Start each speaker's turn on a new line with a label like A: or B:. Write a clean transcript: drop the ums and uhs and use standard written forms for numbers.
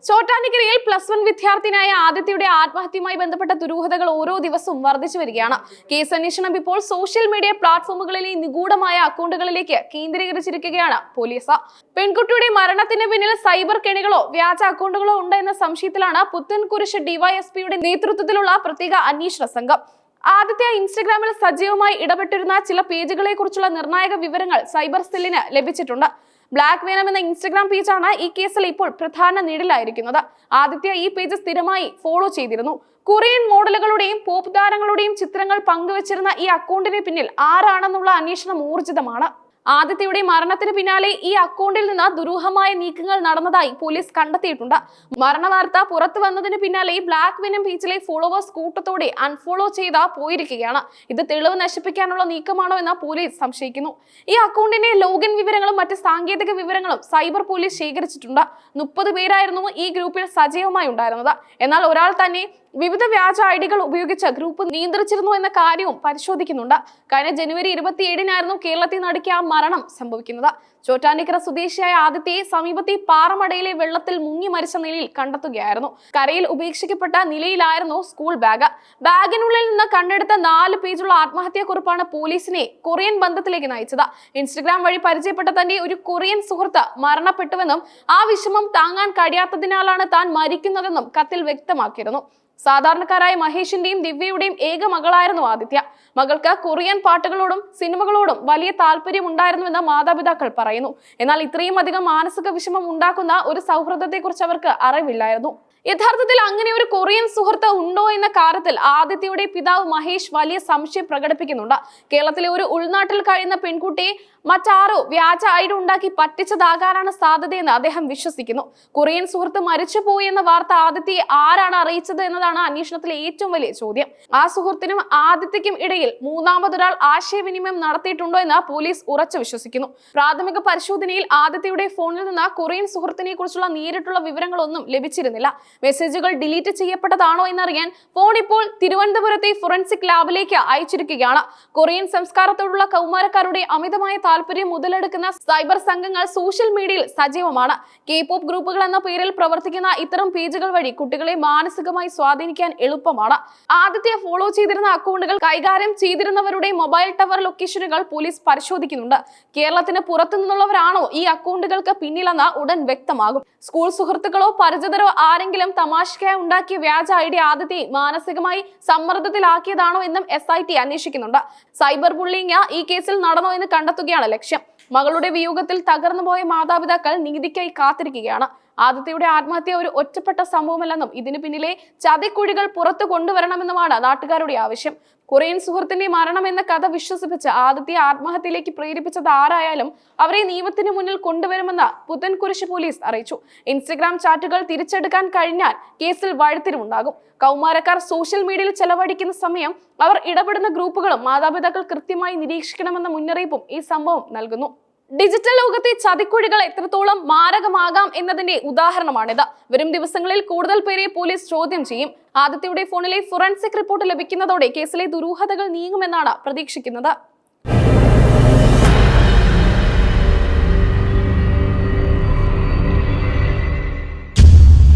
A: ചോറ്റാനിക്കരയിൽ +1 വിദ്യാർത്ഥിനിയായ ആദിത്യയുടെ ആത്മഹത്യയുമായി ബന്ധപ്പെട്ട ദുരൂഹതകൾ ഓരോ ദിവസവും വർദ്ധിച്ചു വരികയാണ്. കേസ് അന്വേഷണം ഇപ്പോൾ സോഷ്യൽ മീഡിയ പ്ലാറ്റ്ഫോമുകളിലെ നിഗൂഢമായ അക്കൗണ്ടുകളിലേക്ക് കേന്ദ്രീകരിച്ചിരിക്കുകയാണ് പോലീസ്. പെൺകുട്ടിയുടെ മരണത്തിന് പിന്നിൽ സൈബർ കെണികളോ വ്യാജ അക്കൗണ്ടുകളോ ഉണ്ട് എന്ന സംശയത്തിലാണ് പുത്തൻകുരിശ് ഡിവൈഎസ്പിയുടെ നേതൃത്വത്തിലുള്ള പ്രത്യേക അന്വേഷണ സംഘം. ആദിത്യ ഇൻസ്റ്റഗ്രാമിൽ സജീവമായി ഇടപെട്ടിരുന്ന ചില പേജുകളെ കുറിച്ചുള്ള നിർണായക വിവരങ്ങൾ സൈബർ സെല്ലിന് ലഭിച്ചിട്ടുണ്ട്. ബ്ലാക്ക് വേനം എന്ന ഇൻസ്റ്റഗ്രാം പേജാണ് ഈ കേസിൽ ഇപ്പോൾ പ്രധാന നിഴലായിരിക്കുന്നത്. ആദിത്യ ഈ പേജ് സ്ഥിരമായി ഫോളോ ചെയ്തിരുന്നു. കൊറിയൻ മോഡലുകളുടെയും പോപ്പ് താരങ്ങളുടെയും ചിത്രങ്ങൾ പങ്കുവച്ചിരുന്ന ഈ അക്കൗണ്ടിന് പിന്നിൽ ആരാണെന്നുള്ള അന്വേഷണം ഊർജിതമാണ്. ആദിത്യയുടെ മരണത്തിന് പിന്നാലെ ഈ അക്കൗണ്ടിൽ നിന്ന് ദുരൂഹമായ നീക്കങ്ങൾ നടന്നതായി പോലീസ് കണ്ടെത്തിയിട്ടുണ്ട്. മരണവാർത്ത പുറത്തു വന്നതിന് പിന്നാലെ ബ്ലാക്ക് വെനം പേജിലെ ഫോളോവേഴ്സ് കൂട്ടത്തോടെ അൺഫോളോ ചെയ്ത് പോയിരിക്കുകയാണ്. ഇത് തെളിവ് നശിപ്പിക്കാനുള്ള നീക്കമാണോ എന്ന് പോലീസ് സംശയിക്കുന്നു. ഈ അക്കൗണ്ടിന്റെ ലോഗിൻ വിവരങ്ങളും മറ്റ് സാങ്കേതിക വിവരങ്ങളും സൈബർ പോലീസ് ശേഖരിച്ചിട്ടുണ്ട്. 30 പേരായിരുന്നു ഈ ഗ്രൂപ്പിൽ സജീവമായി ഉണ്ടായിരുന്നത്. എന്നാൽ ഒരാൾ തന്നെ വിവിധ വ്യാജ ഐഡികൾ ഉപയോഗിച്ച് ഗ്രൂപ്പ് നിയന്ത്രിച്ചിരുന്നു എന്ന കാര്യവും പരിശോധിക്കുന്നുണ്ട്. കഴിഞ്ഞ ജനുവരി 27-നായിരുന്നു കേരളത്തിൽ നടുക്കിയ മരണം സംഭവിക്കുന്നത്. ചോറ്റാനിക്കര സ്വദേശിയായ ആദിത്യയെ സമീപത്തെ പാറമടയിലെ വെള്ളത്തിൽ മുങ്ങി മരിച്ച നിലയിൽ കണ്ടെത്തുകയായിരുന്നു. കരയിൽ ഉപേക്ഷിക്കപ്പെട്ട നിലയിലായിരുന്നു സ്കൂൾ ബാഗ്. ബാഗിനുള്ളിൽ നിന്ന് കണ്ടെടുത്ത 4 പേജുള്ള ആത്മഹത്യാക്കുറിപ്പാണ് പോലീസിനെ കൊറിയൻ ബന്ധത്തിലേക്ക് നയിച്ചത്. ഇൻസ്റ്റഗ്രാം വഴി പരിചയപ്പെട്ട തന്റെ ഒരു കൊറിയൻ സുഹൃത്ത് മരണപ്പെട്ടുവെന്നും ആ വിഷമം താങ്ങാൻ കഴിയാത്തതിനാലാണ് താൻ മരിക്കുന്നതെന്നും കത്തിൽ വ്യക്തമാക്കിയിരുന്നു. സാധാരണക്കാരായ മഹേഷിന്റെയും ദിവ്യയുടെയും ഏക മകളായിരുന്നു ആദിത്യ. മകൾക്ക് കൊറിയൻ പാട്ടുകളോടും സിനിമകളോടും വലിയ താല്പര്യം ഉണ്ടായിരുന്നുവെന്ന് മാതാപിതാക്കൾ പറയുന്നു. എന്നാൽ ഇത്രയും അധികം മാനസിക വിഷമം ഉണ്ടാക്കുന്ന ഒരു സൗഹൃദത്തെക്കുറിച്ച് അവർക്ക് അറിവില്ലായിരുന്നു. യഥാർത്ഥത്തിൽ അങ്ങനെ ഒരു കൊറിയൻ സുഹൃത്ത് ഉണ്ടോ എന്ന കാര്യത്തിൽ ആദിത്യയുടെ പിതാവ് മഹേഷ് വലിയ സംശയം പ്രകടിപ്പിക്കുന്നുണ്ട്. കേരളത്തിലെ ഒരു ഉൾനാട്ടിൽ കഴിയുന്ന പെൺകുട്ടിയെ മറ്റാരോ വ്യാജ ഐഡി ഉണ്ടാക്കി പറ്റിച്ചതാകാനാണ് സാധ്യതയെന്ന് അദ്ദേഹം വിശ്വസിക്കുന്നു. കൊറിയൻ സുഹൃത്ത് മരിച്ചുപോയി എന്ന വാർത്ത ആദിത്യയെ ആരാണ് അറിയിച്ചത് എന്നതാണ് അന്വേഷണത്തിലെ ഏറ്റവും വലിയ ചോദ്യം. ആ സുഹൃത്തിനും ആദിത്യക്കും ഇടയിൽ മൂന്നാമതൊരാൾ ആശയവിനിമയം നടത്തിയിട്ടുണ്ടോ എന്ന് പോലീസ് ഉറച്ചു വിശ്വസിക്കുന്നു. പ്രാഥമിക പരിശോധനയിൽ ആദിത്യയുടെ ഫോണിൽ നിന്ന് കൊറിയൻ സുഹൃത്തിനെ കുറിച്ചുള്ള നേരിട്ടുള്ള വിവരങ്ങളൊന്നും ലഭിച്ചിരുന്നില്ല. മെസ്സേജുകൾ ഡിലീറ്റ് ചെയ്യപ്പെട്ടതാണോ എന്നറിയാൻ ഫോൺ ഇപ്പോൾ തിരുവനന്തപുരത്തെ ഫോറൻസിക് ലാബിലേക്ക് അയച്ചിരിക്കുകയാണ്. കൊറിയൻ സംസ്കാരത്തോടുള്ള കൗമാരക്കാരുടെ അമിതമായ താല്പര്യം മുതലെടുക്കുന്ന സൈബർ സംഘങ്ങൾ സോഷ്യൽ മീഡിയയിൽ സജീവമാണ്. K-pop ഗ്രൂപ്പുകൾ എന്ന പേരിൽ പ്രവർത്തിക്കുന്ന ഇത്തരം പേജുകൾ വഴി കുട്ടികളെ മാനസികമായി സ്വാധീനിക്കാൻ എളുപ്പമാണ്. ആദ്യത്തെ ഫോളോ ചെയ്തിരുന്ന അക്കൗണ്ടുകൾ കൈകാര്യം ചെയ്തിരുന്നവരുടെ മൊബൈൽ ടവർ ലൊക്കേഷനുകൾ പോലീസ് പരിശോധിക്കുന്നുണ്ട്. കേരളത്തിന് പുറത്തു നിന്നുള്ളവരാണോ ഈ അക്കൗണ്ടുകൾക്ക് പിന്നിലെന്ന് ഉടൻ വ്യക്തമാകും. സ്കൂൾ സുഹൃത്തുക്കളോ പരിചിതരോ ആരെങ്കിലും തമാശയ്ക്കായി ഉണ്ടാക്കിയ വ്യാജ ഐഡി ആദിത്യയെ മാനസികമായി സമ്മർദ്ദത്തിലാക്കിയതാണോ എന്നും SIT അന്വേഷിക്കുന്നുണ്ട്. സൈബർ ബുള്ളിങ് ഈ കേസിൽ നടന്നോ എന്ന് കണ്ടെത്തുകയാണ് ലക്ഷ്യം. മകളുടെ വിയോഗത്തിൽ തകർന്നുപോയ മാതാപിതാക്കൾ നീതിക്കായി കാത്തിരിക്കുകയാണ്. ആദിത്യയുടെ ആത്മഹത്യ ഒരു ഒറ്റപ്പെട്ട സംഭവമല്ലെന്നും ഇതിനു പിന്നിലെ ചതിക്കുഴികൾ പുറത്തു കൊണ്ടുവരണമെന്നുമാണ് നാട്ടുകാരുടെ ആവശ്യം. കൊറിയൻ സുഹൃത്തിന്റെ മരണം എന്ന കഥ വിശ്വസിപ്പിച്ച് ആദിത്യ ആത്മഹത്യയിലേക്ക് പ്രേരിപ്പിച്ചത് ആരായാലും അവരെ നിയമത്തിന് മുന്നിൽ കൊണ്ടുവരുമെന്ന് പുത്തൻകുരിശ് പോലീസ് അറിയിച്ചു. ഇൻസ്റ്റഗ്രാം ചാറ്റുകൾ തിരിച്ചെടുക്കാൻ കഴിഞ്ഞാൽ കേസിൽ വഴിത്തിരിവുണ്ടാകും. കൗമാരക്കാർ സോഷ്യൽ മീഡിയയിൽ ചെലവഴിക്കുന്ന സമയം അവർ ഇടപെടുന്ന ഗ്രൂപ്പുകളും മാതാപിതാക്കൾ കൃത്യമായി നിരീക്ഷിക്കണമെന്ന മുന്നറിയിപ്പും ഈ സംഭവം നൽകുന്നു. ഡിജിറ്റൽ ലോകത്തെ ചതിക്കുഴികൾ എത്രത്തോളം മാരകമാകാം എന്നതിന്റെ ഉദാഹരണമാണിത്. വരും ദിവസങ്ങളിൽ കൂടുതൽ പേരെ പോലീസ് ചോദ്യം ചെയ്യും. ആദിത്യയുടെ ഫോണിലെ ഫോറൻസിക് റിപ്പോർട്ട് ലഭിക്കുന്നതോടെ കേസിലെ ദുരൂഹതകൾ നീങ്ങുമെന്നാണ് പ്രതീക്ഷിക്കുന്നത്.